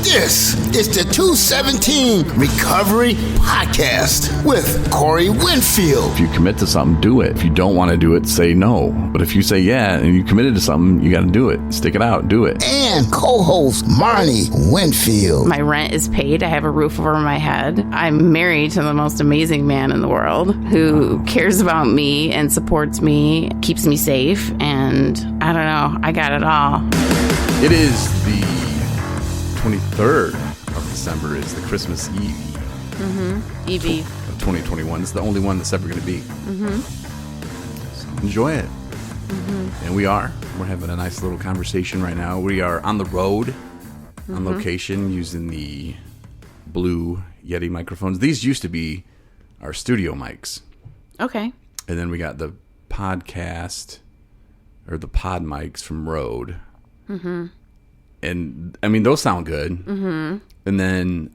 This is the 217 Recovery Podcast with Corey Winfield. If you commit to something, do it. If you don't want to do it, say no. But if you say yeah and you committed to something, you got to do it. Stick it out. Do it. And co-host Marnie Winfield. My rent is paid. I have a roof over my head. I'm married to the most amazing man in the world who cares about me and supports me, keeps me safe, and I don't know. I got it all. It is the 23rd of December. It's the Christmas Eve. Evie. Of 2021. It's the only one that's ever going to be. So enjoy it. And we're having a nice little conversation right now. We are on the road, on location, using the Blue Yeti microphones. These used to be our studio mics. Okay. And then we got the podcast, or the pod mics from Rode. And, I mean, those sound good. And then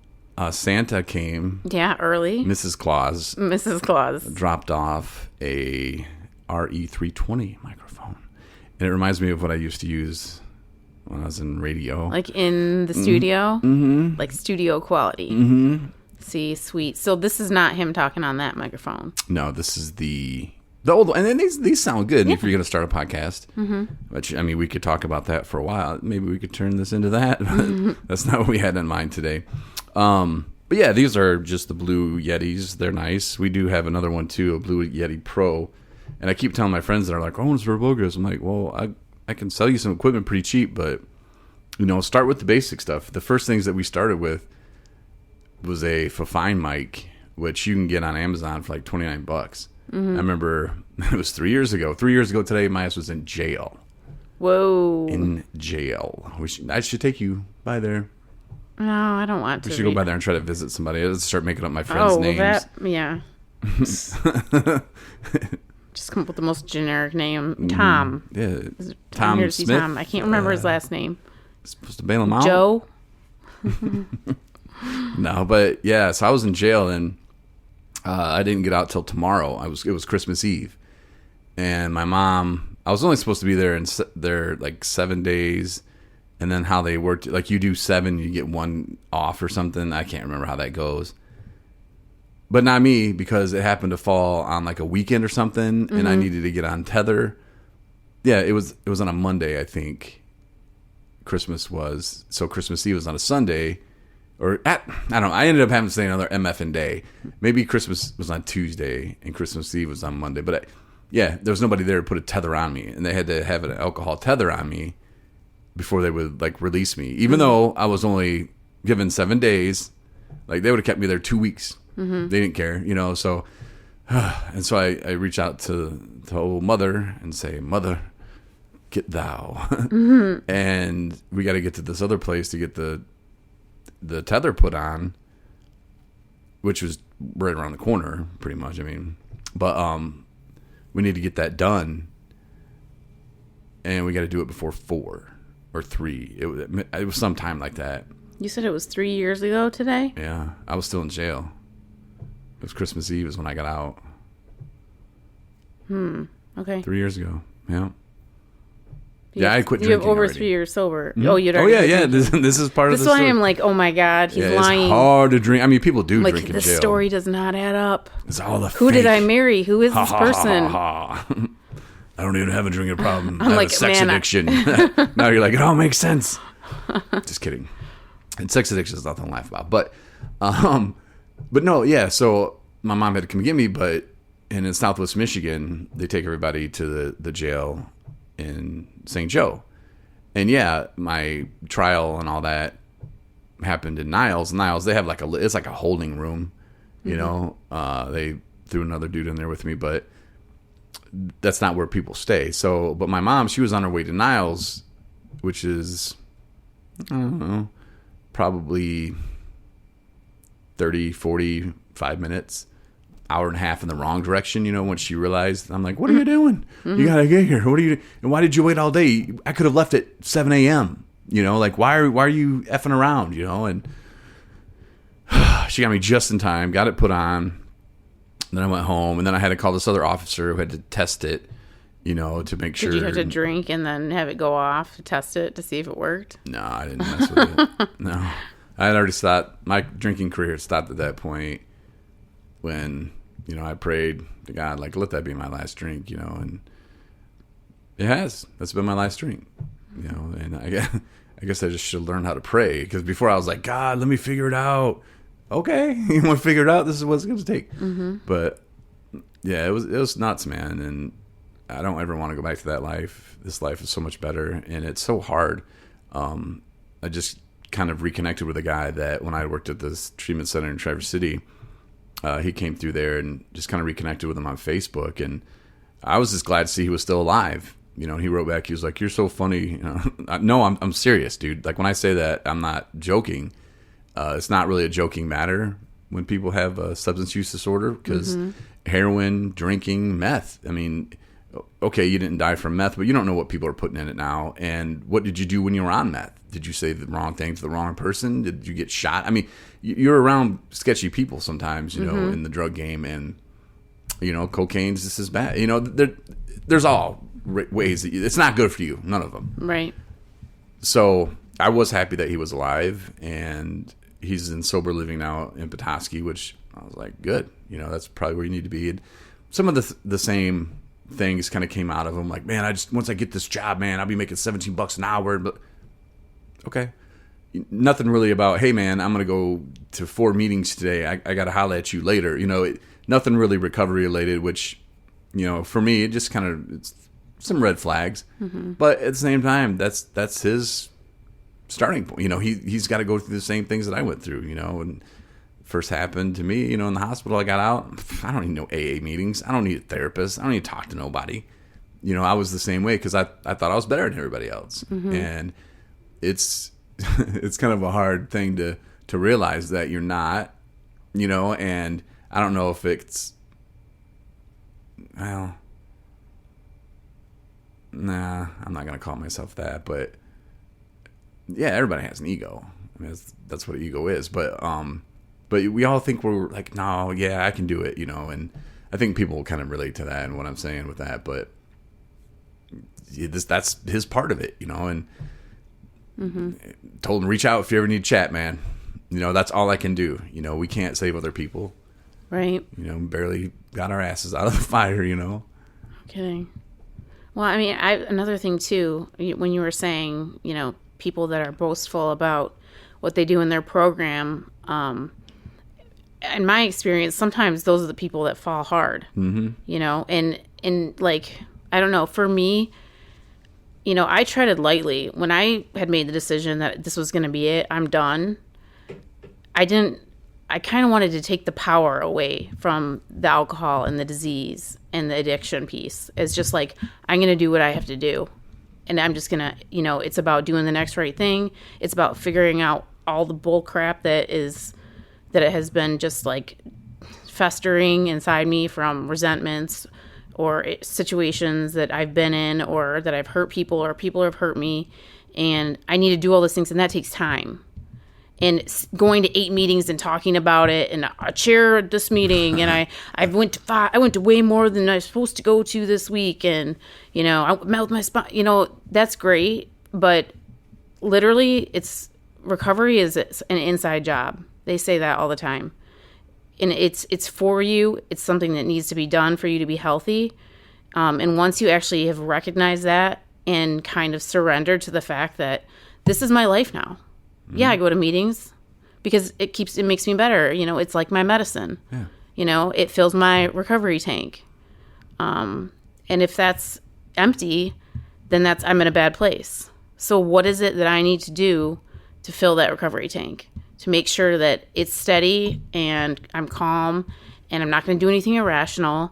Santa came. Yeah, early. Mrs. Claus dropped off a RE320 microphone. And it reminds me of what I used to use when I was in radio. Like in the studio? Like studio quality. See, sweet. So this is not him talking on that microphone. No, this is the old one. And then these sound good if you're going to start a podcast. Which, I mean, we could talk about that for a while. Maybe we could turn this into that. That's not what we had in mind today. But yeah, these are just the Blue Yetis. They're nice. We do have another one too, a Blue Yeti Pro. And I keep telling my friends that are like, oh, it's for Bogus. I'm like, well, I can sell you some equipment pretty cheap, but, you know, start with the basic stuff. The first things that we started with was a Fifine mic, which you can get on Amazon for like $29. I remember it was 3 years ago. 3 years ago today, my ass was in jail. Whoa. In jail. I should take you by there. No, I don't want to. We should go by there and try to visit somebody. I'll start making up my friends' names. Yeah. Just come up with the most generic name. Tom. Yeah. Tom Smith. Tom. I can't remember his last name. Supposed to bail him out? Joe? No, but yeah, so I was in jail and I didn't get out till tomorrow. It was Christmas Eve. And my mom, I was only supposed to be there like 7 days. And then how they worked, like you do 7, you get 1 off or something. I can't remember how that goes. But not me, because it happened to fall on like a weekend or something, and I needed to get on Tether. Yeah, it was on a Monday, I think. Christmas was. So Christmas Eve was on a Sunday. I don't know. I ended up having to stay another MFing day. Maybe Christmas was on Tuesday and Christmas Eve was on Monday. But there was nobody there to put a tether on me, and they had to have an alcohol tether on me before they would like release me. Even though I was only given 7 days, like they would have kept me there 2 weeks. They didn't care, you know. So, and so I reach out to old mother and say, "Mother, get thou," and we got to get to this other place to get the tether put on, which was right around the corner, pretty much. I mean, but we need to get that done, and we got to do it before 4 or 3. It was some time like that. You said it was 3 years ago today? Yeah, I was still in jail. It was Christmas Eve is when I got out. Okay. 3 years ago. Yeah. Yeah, I quit drinking. You have over already. 3 years sober. Mm-hmm. Oh, you'd Oh, already yeah. This is part of the This is why story. I'm like, oh my God, he's lying. It's hard to drink. I mean, people do like, drink in this jail. story does not add up. It's all the Who did I marry? Who is this person? I don't even have a drinking problem. I'm I have like, a sex man, addiction. Now you're like, it all makes sense. Just kidding. And sex addiction is nothing to laugh about. But no, yeah. So my mom had to come get me, and in Southwest Michigan, they take everybody to the jail in St. Joe. And yeah, my trial and all that happened in Niles. Niles, they have it's like a holding room, you know. They threw another dude in there with me, but that's not where people stay. So, but my mom, she was on her way to Niles, which is, I don't know, probably 30, 45 minutes, hour and a half in the wrong direction, you know, when she realized. I'm like, what are you doing? You got to get here. What are you, and why did you wait all day? I could have left at 7 a.m., you know, like, why are you effing around, you know? And she got me just in time, got it put on. Then I went home, and then I had to call this other officer who had to test it, you know, to make sure. Did you have to drink and then have it go off to test it to see if it worked? No, I didn't mess with it. No. I had already stopped. My drinking career stopped at that point when, I prayed to God, like, let that be my last drink, and it has. That's been my last drink, and I guess I just should learn how to pray, because before I was like, God, let me figure it out. Okay, you want to figure it out? This is what it's going to take. Mm-hmm. But yeah, it was nuts, man, and I don't ever want to go back to that life. This life is so much better, and it's so hard. I just kind of reconnected with a guy that when I worked at this treatment center in Traverse City, he came through there, and just kind of reconnected with him on Facebook, and I was just glad to see he was still alive. He wrote back, he was like, "You're so funny." No, I'm serious, dude. Like, when I say that, I'm not joking. It's not really a joking matter when people have a substance use disorder, because heroin, drinking, meth. I mean, okay, you didn't die from meth, but you don't know what people are putting in it now. And what did you do when you were on meth? Did you say the wrong thing to the wrong person? Did you get shot? I mean, you're around sketchy people sometimes, in the drug game, and cocaine's just as bad. There's all ways that it's not good for you. None of them. Right. So I was happy that he was alive, and he's in sober living now in Petoskey, which I was like, good. That's probably where you need to be. And some of the same things kind of came out of him. Like, man, once I get this job, man, I'll be making $17 an hour. But okay. Nothing really about, hey, man, I'm going to go to 4 meetings today. I got to holler at you later. Nothing really recovery related, which, for me, it just kind of, it's some red flags. Mm-hmm. But at the same time, that's his starting point. He's got to go through the same things that I went through, and first happened to me, in the hospital. I got out. I don't need no AA meetings. I don't need a therapist. I don't need to talk to nobody. I was the same way, because I thought I was better than everybody else. Mm-hmm. And it's kind of a hard thing to realize that you're not, and I don't know if it's, well, nah, I'm not going to call myself that, but yeah, everybody has an ego. I mean, that's what an ego is. But we all think we're like, no, yeah, I can do it, and I think people kind of relate to that and what I'm saying with that. But that's his part of it, and told him, reach out if you ever need to chat, man. That's all I can do. We can't save other people. Right. Barely got our asses out of the fire, No kidding. Well, I mean, another thing too, when you were saying, people that are boastful about what they do in their program, in my experience, sometimes those are the people that fall hard, and like, I don't know, for me, I treaded lightly when I had made the decision that this was going to be it. I'm done. I kind of wanted to take the power away from the alcohol and the disease and the addiction piece. It's just like, I'm going to do what I have to do. And I'm just going to, it's about doing the next right thing. It's about figuring out all the bull crap that it has been just like festering inside me from resentments or situations that I've been in, or that I've hurt people, or people have hurt me. And I need to do all those things, and that takes time. And going to 8 meetings and talking about it, and I chaired this meeting, and I went to way more than I was supposed to go to this week, and I met with my spine. That's great, but literally, recovery is an inside job. They say that all the time, and it's for you. It's something that needs to be done for you to be healthy. And once you actually have recognized that and kind of surrendered to the fact that this is my life now. Yeah, I go to meetings because it makes me better. It's like my medicine. Yeah. It fills my recovery tank. And if that's empty, then I'm in a bad place. So what is it that I need to do to fill that recovery tank? To make sure that it's steady and I'm calm and I'm not going to do anything irrational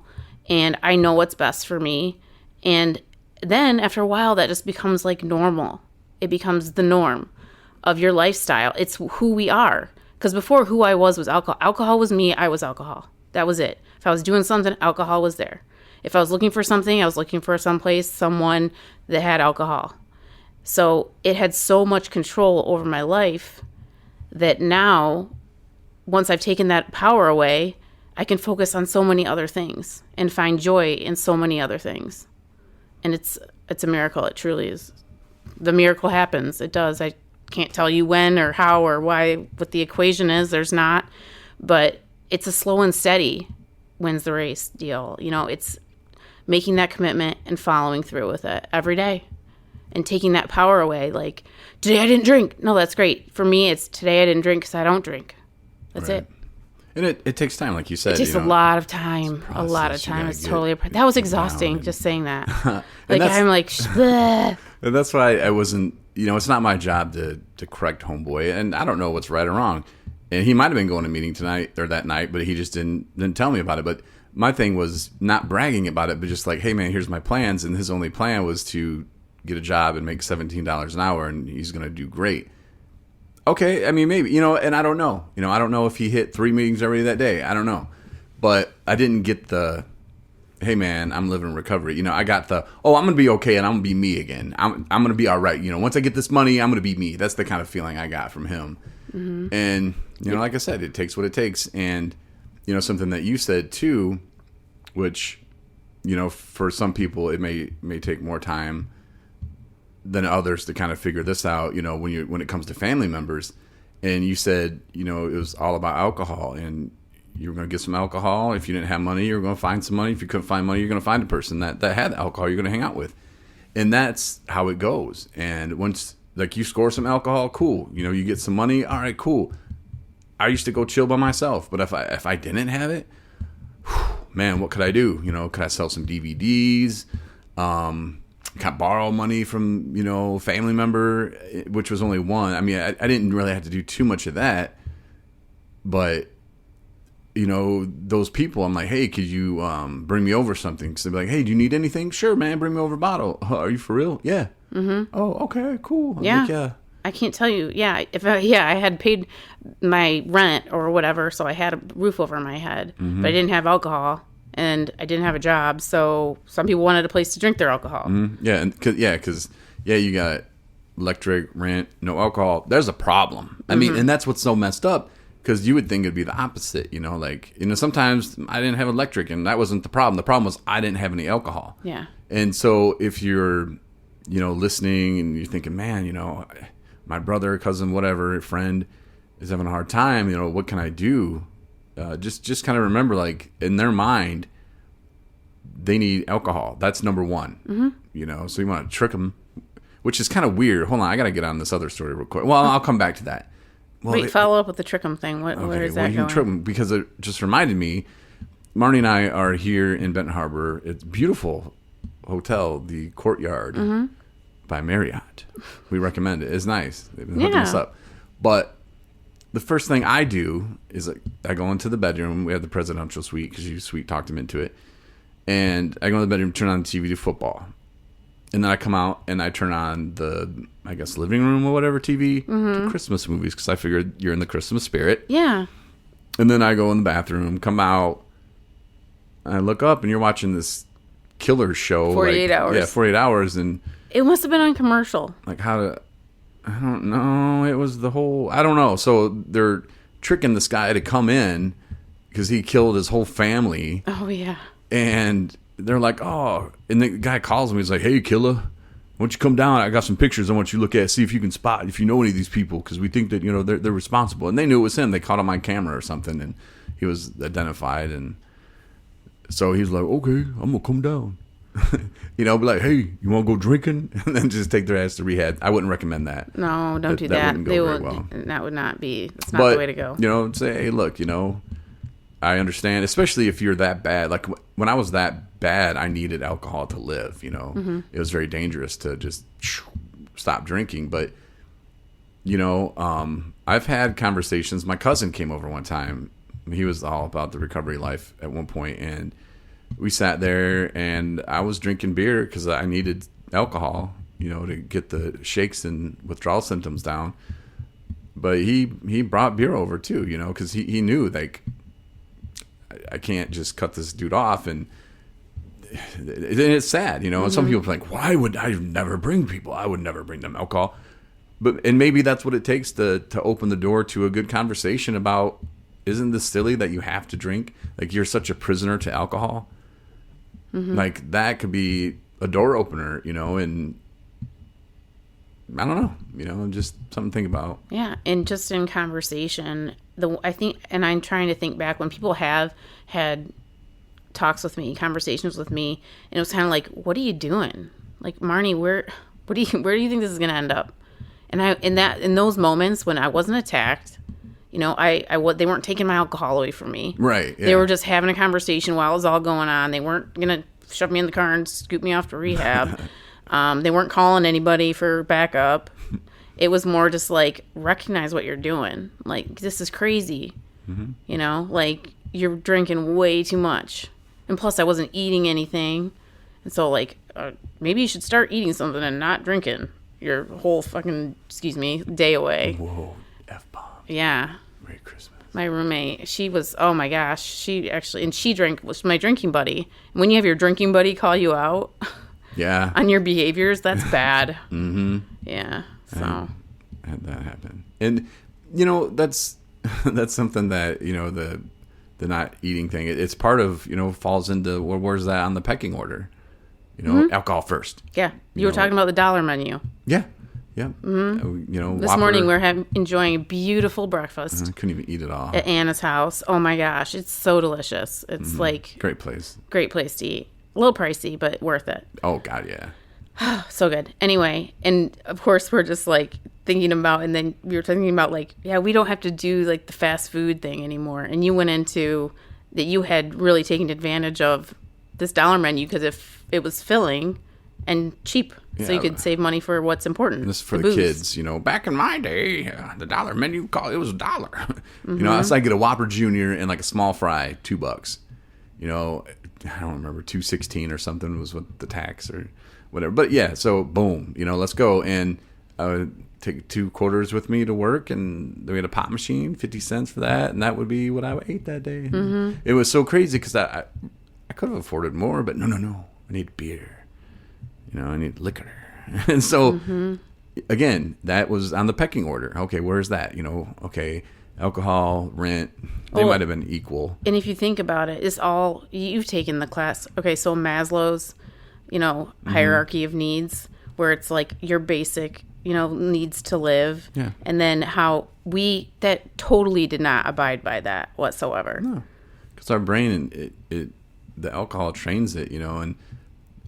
and I know what's best for me. And then after a while, that just becomes like normal. It becomes the norm of your lifestyle. It's who we are. Because before, who I was alcohol. Alcohol was me. I was alcohol. That was it. If I was doing something, alcohol was there. If I was looking for something, I was looking for someone that had alcohol. So it had so much control over my life that now, once I've taken that power away, I can focus on so many other things and find joy in so many other things. And it's a miracle. It truly is. The miracle happens. It does. I can't tell you when or how or why, what the equation is. There's not. But it's a slow and steady wins the race deal. You know, it's making that commitment and following through with it every day and taking that power away. Like, today I didn't drink. No, that's great. For me, it's today I didn't drink because I don't drink. That's Right. it. And it takes time, like you said. It takes you know, a lot of time. A lot of process. You time. gotta It's get totally. That was down exhausting. and- Just saying that. And Like that's- I'm like, bleh. And that's why I wasn't, you know, it's not my job to correct homeboy, and I don't know what's right or wrong. And he might have been going to a meeting tonight or that night, but he just didn't tell me about it. But my thing was not bragging about it, but just like, hey man, here's my plans. And his only plan was to get a job and make $17 an hour, and he's going to do great. Okay, I mean, maybe, you know, and I don't know. You know, I don't know if he hit 3 meetings already that day. I don't know. But I didn't get the, hey man, I'm living recovery. You know, I got the, oh, I'm going to be okay and I'm going to be me again. I'm going to be all right. You know, once I get this money, I'm going to be me. That's the kind of feeling I got from him. Mm-hmm. And, you know, like I said, it takes what it takes. And, you know, something that you said too, which, you know, for some people, it may take more time than others to kind of figure this out, you know, when it comes to family members. And you said, you know, it was all about alcohol, and you were going to get some alcohol. If you didn't have money, you were going to find some money. If you couldn't find money, you're going to find a person that had alcohol you're going to hang out with. And that's how it goes. And once, like, you score some alcohol, cool. You know, you get some money, all right, cool. I used to go chill by myself, but if I didn't have it, man, what could I do? You know, could I sell some DVDs? Can I borrow money from, you know, family member, which was only one. I mean, I didn't really have to do too much of that, but, you know, those people, I'm like, hey, could you bring me over something? Because they'd be like, hey, do you need anything? Sure, man, bring me over a bottle. Are you for real? Yeah. Mm-hmm. Oh, okay, cool. I'm Yeah. like, yeah. I can't tell you. Yeah, I had paid my rent or whatever, so I had a roof over my head, but I didn't have alcohol and I didn't have a job. So some people wanted a place to drink their alcohol. Yeah, and because you got electric, rent, no alcohol. There's a problem. I mean, and that's what's so messed up, because you would think it'd be the opposite. You know, like, you know, sometimes I didn't have electric, and that wasn't the problem. The problem was I didn't have any alcohol. Yeah. And so if you're, you know, listening and you're thinking, man, you know, my brother, cousin, whatever, friend is having a hard time, you know, what can I do? Just kind of remember, like, in their mind, they need alcohol. That's number one. Mm-hmm. You know, so you want to trick them, which is kind of weird. Hold on, I got to get on this other story real quick. Well, I'll come back to that. Well, Wait, follow up with the Trickham thing. Where is that you going? can trick them, because it just reminded me, Marnie and I are here in Benton Harbor. It's a beautiful hotel, the Courtyard by Marriott. We recommend it. It's nice. They've been hooking us up. But the first thing I do is, like, I go into the bedroom. We have the presidential suite because you sweet talked him into it. And I go in the bedroom, turn on the TV to football. And then I come out and I turn on the, I guess, living room or whatever TV to Christmas movies, because I figured you're in the Christmas spirit. Yeah. And then I go in the bathroom, come out, and I look up and you're watching this killer show. 48 hours. Yeah, 48 hours. And It must have been on commercial. like, I don't know. It was the whole, I don't know. So they're tricking this guy to come in because he killed his whole family. Oh, yeah. And they're like, oh, and the guy calls him. He's like, hey, killer, why don't you come down? I got some pictures I want you to look at, see if you can spot, if you know any of these people, because we think that, you know, they're responsible. And they knew it was him. They caught him on camera or something, and he was identified. And so he's like, okay, I'm going to come down. You know, be like, hey, you want to go drinking? And then just take their ass to rehab. I wouldn't recommend that. No, don't do That that. wouldn't go They very will. well. That would not be. That's not But, the way to go. you know, say, hey, look, you know, I understand, especially if you're that bad. Like, when I was that bad, I needed alcohol to live, you know. It was very dangerous to just stop drinking. But, you know, I've had conversations. My cousin came over one time. He was all about the recovery life at one point, and we sat there, and I was drinking beer because I needed alcohol, you know, to get the shakes and withdrawal symptoms down. But he brought beer over too, you know, because he knew, like, I can't just cut this dude off. And it's sad, you know. And some people are like, why would I never bring people? I would never bring them alcohol. And maybe that's what it takes to open the door to a good conversation about, isn't this silly that you have to drink? Like, you're such a prisoner to alcohol. Like, that could be a door opener, you know. And I don't know, just something to think about. Yeah, and just in conversation, I think, and I'm trying to think back when people have had talks with me, conversations with me, and it was kind of like, what are you doing? Like, Marnie, where do you think this is going to end up? And in those moments when I wasn't attacked, they weren't taking my alcohol away from me. Right. Yeah. They were just having a conversation while it was all going on. They weren't going to shove me in the car and scoop me off to rehab. They weren't calling anybody for backup. It was more just like, recognize what you're doing. Like, this is crazy. Mm-hmm. Like, you're drinking way too much. And plus, I wasn't eating anything. And so, like, maybe you should start eating something and not drinking your whole fucking, day away. Whoa, F-bomb. Yeah. Merry Christmas. My roommate, she was, oh my gosh, she was my drinking buddy. And when you have your drinking buddy call you out yeah, on your behaviors, that's bad. Mm-hmm. Yeah, so. I had that happen. And, that's something that, the not eating thing, it's part of, falls into, where's that on the pecking order? Alcohol first. Yeah, you were talking about the dollar menu. Yeah. Yeah. Mm-hmm. This morning we're enjoying a beautiful breakfast. I couldn't even eat it all. At Anna's house. Oh my gosh, it's so delicious. It's like great place to eat. A little pricey, but worth it. Oh God, yeah. So good. Anyway, and of course we're just like thinking about, and then we were thinking about like, yeah, we don't have to do like the fast food thing anymore. And you went into that you had really taken advantage of this dollar menu because if it was filling and cheap. So you could save money for what's important. This is for the kids, Back in my day, the dollar menu it was $1. That's like get a Whopper Junior and like a small fry, $2. I don't remember, $2.16 or something was what the tax or whatever. But yeah, so boom, let's go, and I would take 2 quarters with me to work, and we had a pop machine, 50 cents for that, and that would be what I ate that day. Mm-hmm. It was so crazy because I could have afforded more, but no, I need beer. I need liquor. And so, again, that was on the pecking order. Okay, where's that? Okay, alcohol, rent, they might have been equal. And if you think about it, it's all, you've taken the class. Okay, so Maslow's, hierarchy of needs, where it's like your basic, needs to live. Yeah. And then how that totally did not abide by that whatsoever. No, because our brain, the alcohol trains it, and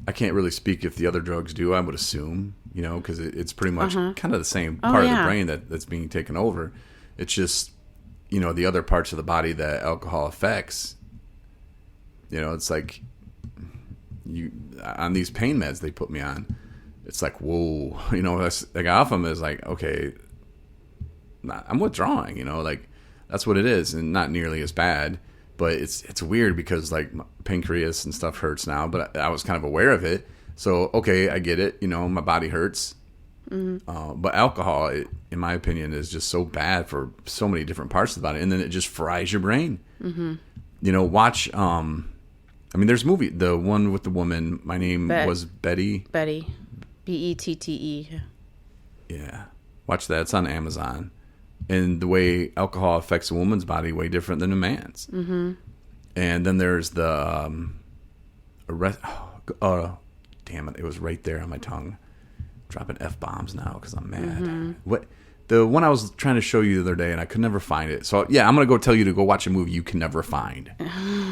I can't really speak if the other drugs do. I would assume, because it's pretty much kind of the same part of the brain that's being taken over. It's just, the other parts of the body that alcohol affects. It's like on these pain meds they put me on. It's like, whoa, that's like off them is like, okay, I'm withdrawing. Like that's what it is, and not nearly as bad. But it's weird because like my pancreas and stuff hurts now, but I was kind of aware of it. So, okay, I get it. My body hurts. Mm-hmm. But alcohol, in my opinion, is just so bad for so many different parts of the body. And then it just fries your brain. Mm-hmm. Watch, there's a movie, the one with the woman, my name was Betty. Betty. Bette. Yeah. Watch that. It's on Amazon. And the way alcohol affects a woman's body way different than a man's. Mm-hmm. And then there's the damn it, it was right there on my tongue. Dropping F-bombs now because I'm mad. Mm-hmm. What the one I was trying to show you the other day and I could never find it. So yeah, I'm gonna go tell you to go watch a movie you can never find.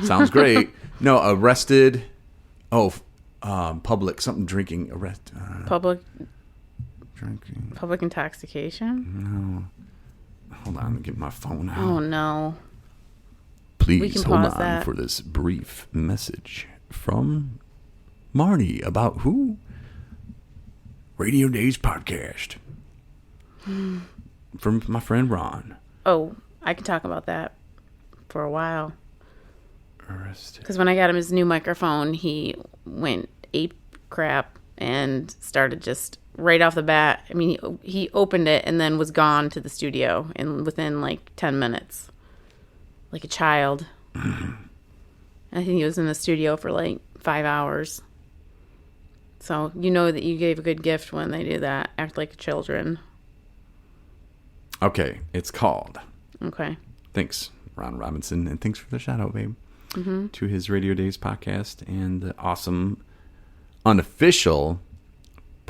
Sounds great. No, Arrested. Public something drinking arrest. Public drinking. Public intoxication. No. Hold on, get my phone out. Oh, no. Please hold on for this brief message from Marnie about who? Radio Days Podcast. From my friend Ron. Oh, I can talk about that for a while. Arrested. Because when I got him his new microphone, he went ape crap and started just right off the bat. I mean, he opened it and then was gone to the studio within like 10 minutes. Like a child. I think he was in the studio for like 5 hours. So you know that you gave a good gift when they do that. Act like children. Okay, it's called. Okay. Thanks, Ron Robinson, and thanks for the shout out, babe. Mm-hmm. To his Radio Days podcast and the awesome unofficial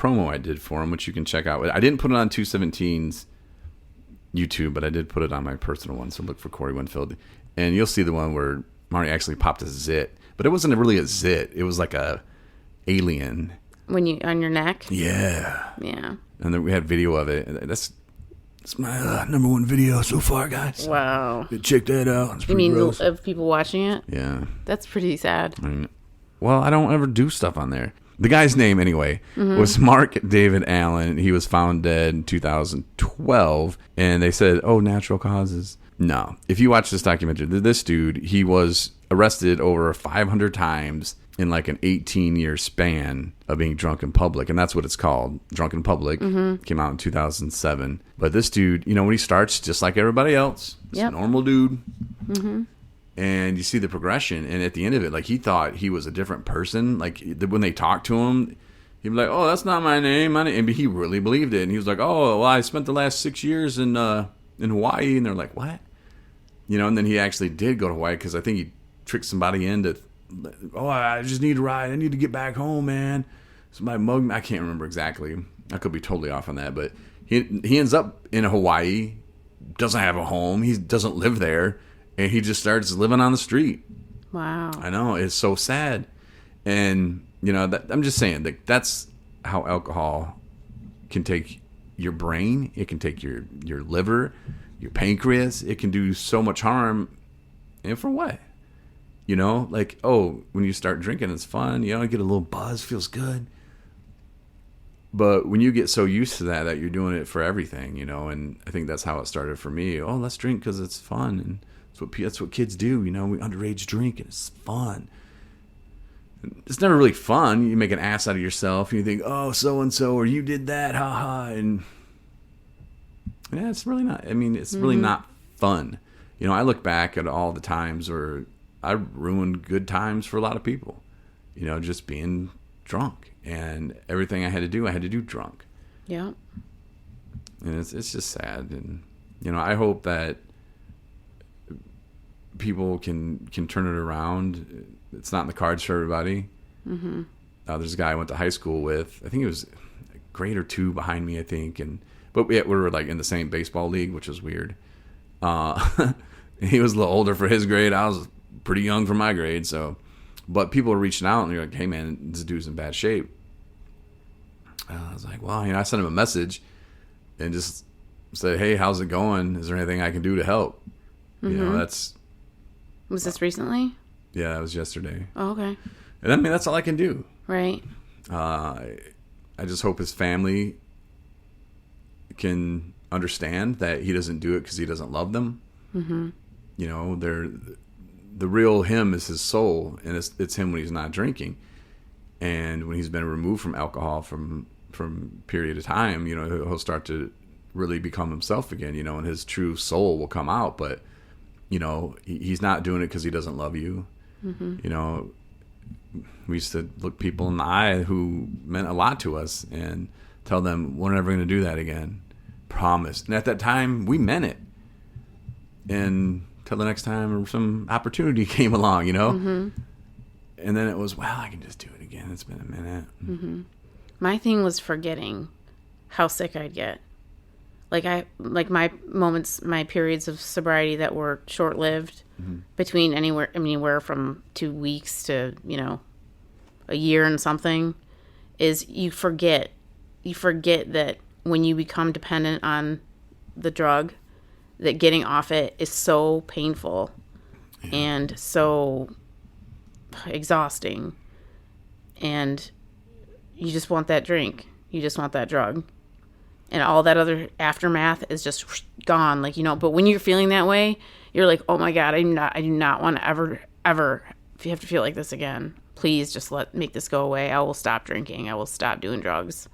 promo I did for him, which you can check out. I didn't put it on 217's YouTube, but I did put it on my personal one. So look for Corey Winfield, and you'll see the one where Marty actually popped a zit, but it wasn't really a zit. It was like a alien. When you on your neck? Yeah. Yeah. And then we had video of it. That's my number one video so far, guys. Wow. Check that out. It's You mean gross. of people watching it? Yeah. That's pretty sad. I mean, well, I don't ever do stuff on there. The guy's name, anyway, was Mark David Allen. He was found dead in 2012, and they said, oh, natural causes. No. If you watch this documentary, this dude, he was arrested over 500 times in like an 18-year span of being drunk in public, and that's what it's called, Drunk in Public. Came out in 2007. But this dude, when he starts, just like everybody else, he's a normal dude. And you see the progression, and at the end of it, like, he thought he was a different person. Like, when they talked to him, he'd be like, oh, that's not my name. And he really believed it. And he was like, oh, well, I spent the last 6 years in Hawaii. And they're like, what? And then he actually did go to Hawaii because I think he tricked somebody into, oh, I just need a ride. I need to get back home, man. Somebody mugged me. I can't remember exactly. I could be totally off on that. But he ends up in Hawaii, doesn't have a home. He doesn't live there. And he just starts living on the street. Wow. I know. It's so sad. And, I'm just saying, that that's how alcohol can take your brain. It can take your liver, your pancreas. It can do so much harm. And for what? Like, oh, when you start drinking, it's fun. You get a little buzz, feels good. But when you get so used to that you're doing it for everything, and I think that's how it started for me. Oh, let's drink because it's fun. And that's what kids do, we underage drink, and it's fun. It's never really fun. You make an ass out of yourself, and you think, oh, so-and-so, or you did that, ha-ha, and yeah, it's really not. I mean, it's really not fun. I look back at all the times where I ruined good times for a lot of people, just being drunk, and everything I had to do drunk. Yeah. And it's just sad, and, I hope that people can turn it around. It's not in the cards for everybody. There's a guy I went to high school with. I think he was a grade or two behind me, I think. But we were like in the same baseball league, which was weird. He was a little older for his grade. I was pretty young for my grade. But people are reaching out, and they're like, hey, man, this dude's in bad shape. I was like, well, I sent him a message and just said, hey, how's it going? Is there anything I can do to help? That's... Was this recently? Yeah, that was yesterday. Oh, okay. And I mean, that's all I can do. Right. I just hope his family can understand that he doesn't do it because he doesn't love them. The real him is his soul, and it's him when he's not drinking. And when he's been removed from alcohol from period of time, he'll start to really become himself again, and his true soul will come out. But he's not doing it because he doesn't love you. We used to look people in the eye who meant a lot to us and tell them, we're never going to do that again. Promise. And at that time, we meant it. And till the next time some opportunity came along, And then it was, well, I can just do it again. It's been a minute. My thing was forgetting how sick I'd get. Like my moments, my periods of sobriety that were short-lived, between anywhere from 2 weeks to, a year and something, is you forget that when you become dependent on the drug, that getting off it is so painful and so exhausting, and you just want that drink. You just want that drug. And all that other aftermath is just gone. But when you're feeling that way, you're like, oh my God, I do not want to ever if you have to feel like this again. Please just make this go away. I will stop drinking. I will stop doing drugs.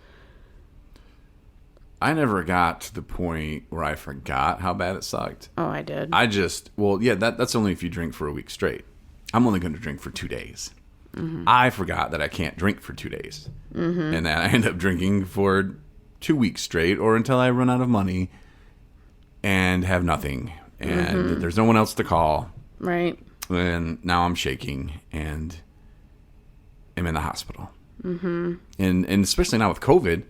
I never got to the point where I forgot how bad it sucked. Oh, I did. That's only if you drink for a week straight. I'm only going to drink for 2 days. I forgot that I can't drink for 2 days. And that I end up drinking for 2 weeks straight, or until I run out of money and have nothing, and there's no one else to call. Right. And now I'm shaking and I'm in the hospital. Mm-hmm. And especially now with COVID,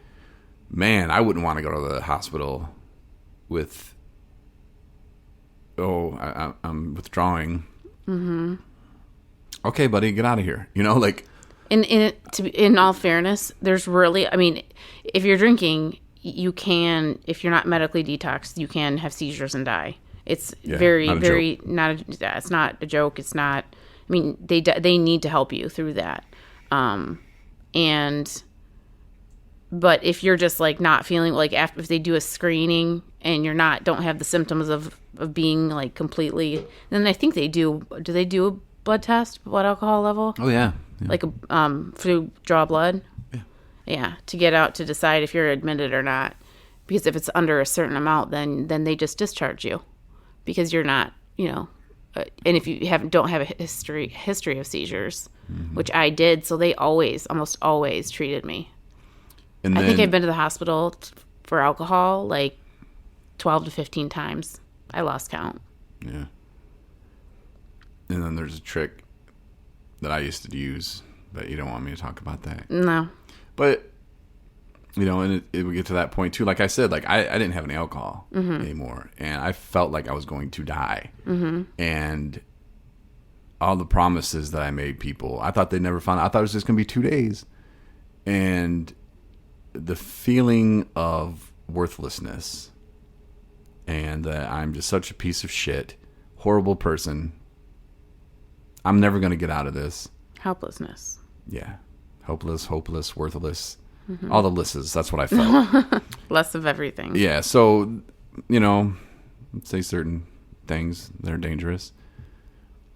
man, I wouldn't want to go to the hospital with, I'm withdrawing. Mm-hmm. Okay, buddy, get out of here. You know, like. In all fairness, there's really, I mean, if you're drinking, you can, if you're not medically detoxed, you can have seizures and die. It's it's not a joke. It's not, I mean, they need to help you through that. But if you're just like not feeling like if they do a screening and you're don't have the symptoms of being like completely, then I think do they do a blood test, blood alcohol level? Oh yeah. Like to draw blood? Yeah, to get out to decide if you're admitted or not. Because if it's under a certain amount, then they just discharge you. Because you're not, and if you don't have a history of seizures, mm-hmm. which I did, so they almost always treated me. And I think I've been to the hospital for alcohol like 12 to 15 times. I lost count. Yeah. And then there's a trick that I used to use, but you don't want me to talk about that. No. But, and it would get to that point too. Like I said, like I didn't have any alcohol mm-hmm. anymore, and I felt like I was going to die. Mm-hmm. And all the promises that I made people, I thought they'd never find out. I thought it was just going to be 2 days. And the feeling of worthlessness and that I'm just such a piece of shit, horrible person. I'm never going to get out of this. Helplessness. Yeah. Hopeless, hopeless, worthless. Mm-hmm. All the lists. That's what I felt. Less of everything. Yeah. So, say certain things that are dangerous.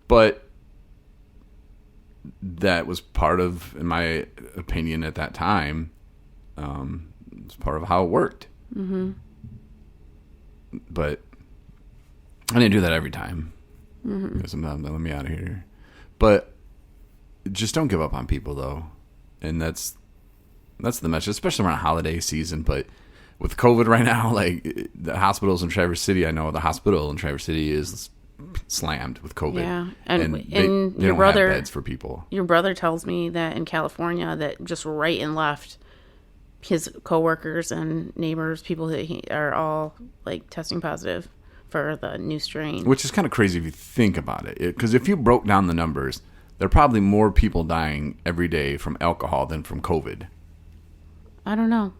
But that was part of, in my opinion at that time, it's part of how it worked. Mm-hmm. But I didn't do that every time. Mm-hmm. Sometimes let me out of here. But just don't give up on people, though. And that's the message, especially around holiday season. But with COVID right now, like the hospitals in Traverse City, I know the hospital in Traverse City is slammed with COVID. Yeah, and they don't have beds for people. Your brother tells me that in California, that just right and left, his coworkers and neighbors, people that are all like testing positive for the new strain. Which is kind of crazy if you think about it. Because if you broke down the numbers, there are probably more people dying every day from alcohol than from COVID. I don't know.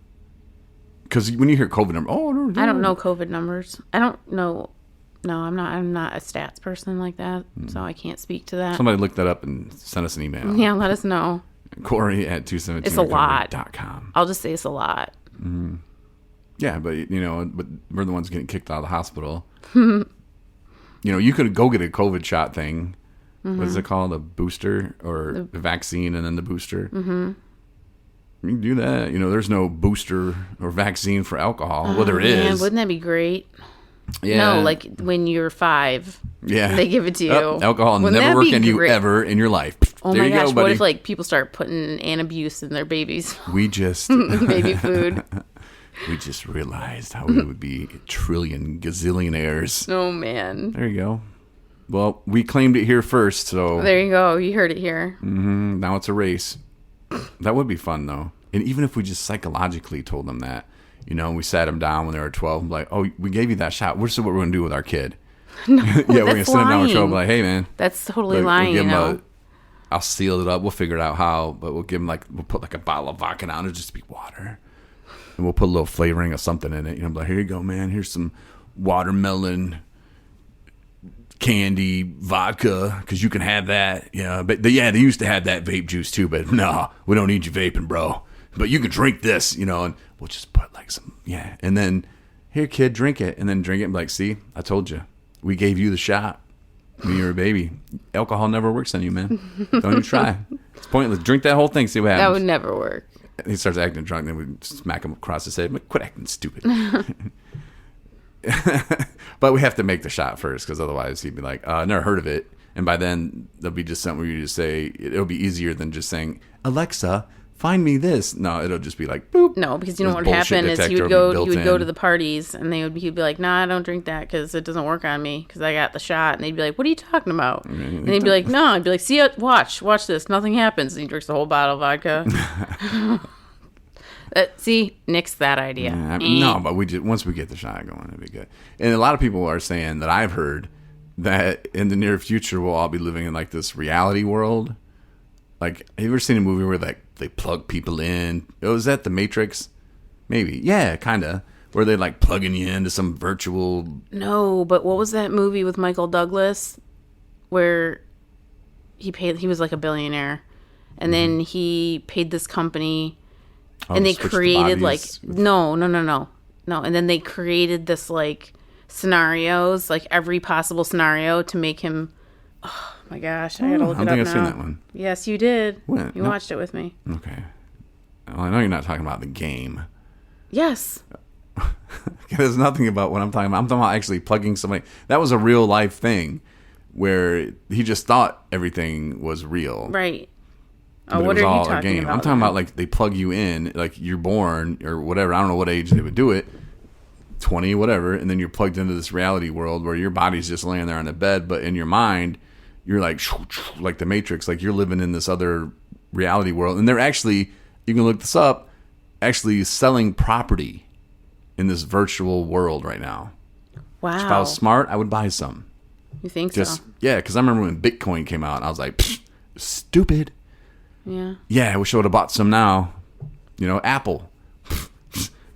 Because when you hear COVID numbers, I don't know COVID numbers. I don't know. No, I'm not a stats person like that, so I can't speak to that. Somebody look that up and send us an email. Yeah, let us know. Corey at 217. It's a lot. .com. I'll just say it's a lot. Mm-hmm. Yeah, but we're the ones getting kicked out of the hospital. You could go get a COVID shot thing. Mm-hmm. What is it called? A booster or the vaccine and then the booster. Mm-hmm. You can do that. There's no booster or vaccine for alcohol. Well, there is. Wouldn't that be great? Yeah. No, like when you're 5. Yeah. They give it to you. Alcohol never worked on you ever in your life. Oh there my you gosh, go, buddy. what if like people start putting Antabuse in their babies? We just baby food. We just realized how we would be trillion gazillionaires. Oh man. There you go. Well, we claimed it here first, so there you go. You heard it here. Mm-hmm. Now it's a race. That would be fun, though. And even if we just psychologically told them that, we sat them down when they were 12, and like, oh, we gave you that shot. This is what we're going to do with our kid. No, yeah, we're going to sit them down with 12 and be like, hey, man. That's totally lying, I'll seal it up. We'll figure it out how, but we'll give them we'll put like a bottle of vodka down. It'll just be water. And we'll put a little flavoring of something in it. Like, here you go, man. Here's some watermelon candy vodka, because you can have that. But they used to have that vape juice too, but no, we don't need you vaping, bro. But you can drink this, and we'll just put like some, and then here, kid, drink it, and then drink it and be like, see, I told you, we gave you the shot when you were a baby. Alcohol never works on you, man. Don't even try. It's pointless. Drink that whole thing, see what happens. That would never work. And he starts acting drunk, then we smack him across the head. I'm like, quit acting stupid. But we have to make the shot first, because otherwise he'd be like, I never heard of it. And by then there'll be just something where you just say, it'll be easier than just saying, Alexa, find me this. No, it'll just be like, boop. No, because you know This what would bullshit happen is he detector would will be go built in. to the parties and he'd be like, nah, I don't drink that because it doesn't work on me because I got the shot. And they'd be like, what are you talking about? And he'd be like, no. I'd be like, see it, watch this, nothing happens. And he drinks the whole bottle of vodka. See, nix that idea. Yeah, no, but once we get the shot going, it'll be good. And a lot of people are saying that I've heard that in the near future we'll all be living in like this reality world. Like, have you ever seen a movie where like they plug people in? Oh, is that The Matrix? Maybe. Yeah, kind of. Where they like plugging you into some virtual. No, but what was that movie with Michael Douglas where he was like a billionaire and then he paid this company and they switch the created like bodies no, and then they created this like scenarios, like every possible scenario to make him. Oh my gosh, I gotta look I it don't up think now. I've seen that one. Yes, you did. When? You No. watched it with me. Okay. Well, I know you're not talking about the game. Yes. There's nothing about what I'm talking about. I'm talking about actually plugging somebody. That was a real life thing where he just thought everything was real. Right. But Oh, it what was are you all a talking game. about? I'm talking about like they plug you in, like you're born or whatever. I don't know what age they would do it, 20, whatever, and then you're plugged into this reality world where your body's just laying there on the bed, but in your mind, you're like the Matrix, like you're living in this other reality world. And they're actually, you can look this up, actually selling property in this virtual world right now. Wow. If I was smart, I would buy some. You think Just so? yeah, because I remember when Bitcoin came out, I was like, stupid. Yeah. Yeah, I wish I would have bought some now. You know, Apple.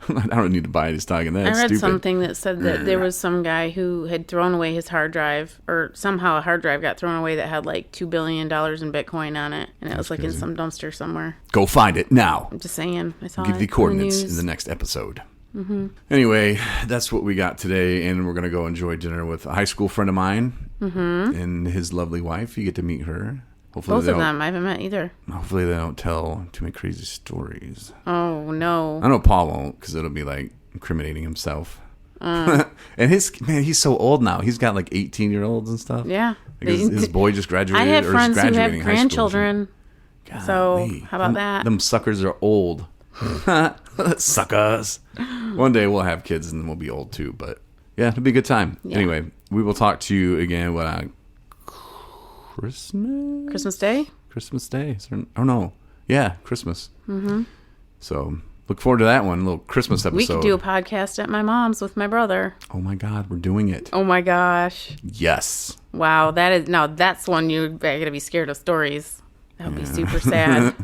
I don't need to buy any stock in that. I It's read stupid. something that said that there was some guy who had thrown away his hard drive, or somehow a hard drive got thrown away that had like $2 billion in Bitcoin on it, and it was like in some dumpster somewhere. Go find it now. I'm just saying. I saw Give it the coordinates in in the the news. next episode. Mm-hmm. Anyway, that's what we got today, and we're going to go enjoy dinner with a high school friend of mine and his lovely wife. You get to meet her. Hopefully Both they of don't- them. I haven't met either. Hopefully they don't tell too many crazy stories. Oh, no. I know Paul won't, because it'll be like incriminating himself. And he's so old now. He's got like 18-year-olds and stuff. Yeah. Like his boy just graduated. I have or is friends who have graduating high school. grandchildren. So, Golly. how about that? Them suckers are old. Suckers. One day we'll have kids and we'll be old too. But yeah, it'll be a good time. Yeah. Anyway, we will talk to you again. Christmas? Christmas Day? Christmas Day? Oh no. Yeah, Christmas. Mm-hmm. So look forward to that one. A little Christmas episode. We could do a podcast at my mom's with my brother. Oh my God, we're doing it. Oh my gosh. Yes. Wow, that's one you're gonna be scared of stories. That would be super sad.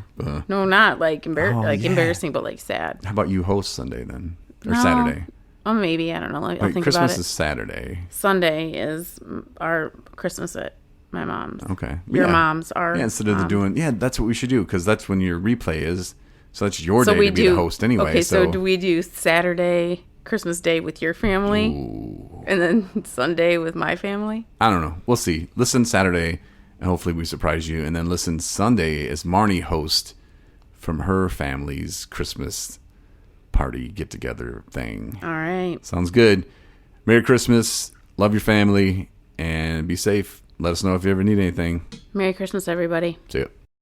No, not like embarrassing, but like sad. How about you host Sunday then? Or No. Saturday? Oh, maybe, I don't know. I'll Wait, think Christmas about it. is Saturday. Sunday is our Christmas at my mom's. Okay. Your Yeah. mom's are. Yeah, instead of mom. doing, that's what we should do, because that's when your replay is. So that's your So day we to be do the host anyway. Okay, so do we do Saturday, Christmas Day with your family, and then Sunday with my family? I don't know. We'll see. Listen Saturday, and hopefully we surprise you. And then listen Sunday as Marnie host from her family's Christmas party get-together thing. All right. Sounds good. Merry Christmas. Love your family. And be safe. Let us know if you ever need anything. Merry Christmas, everybody. See ya.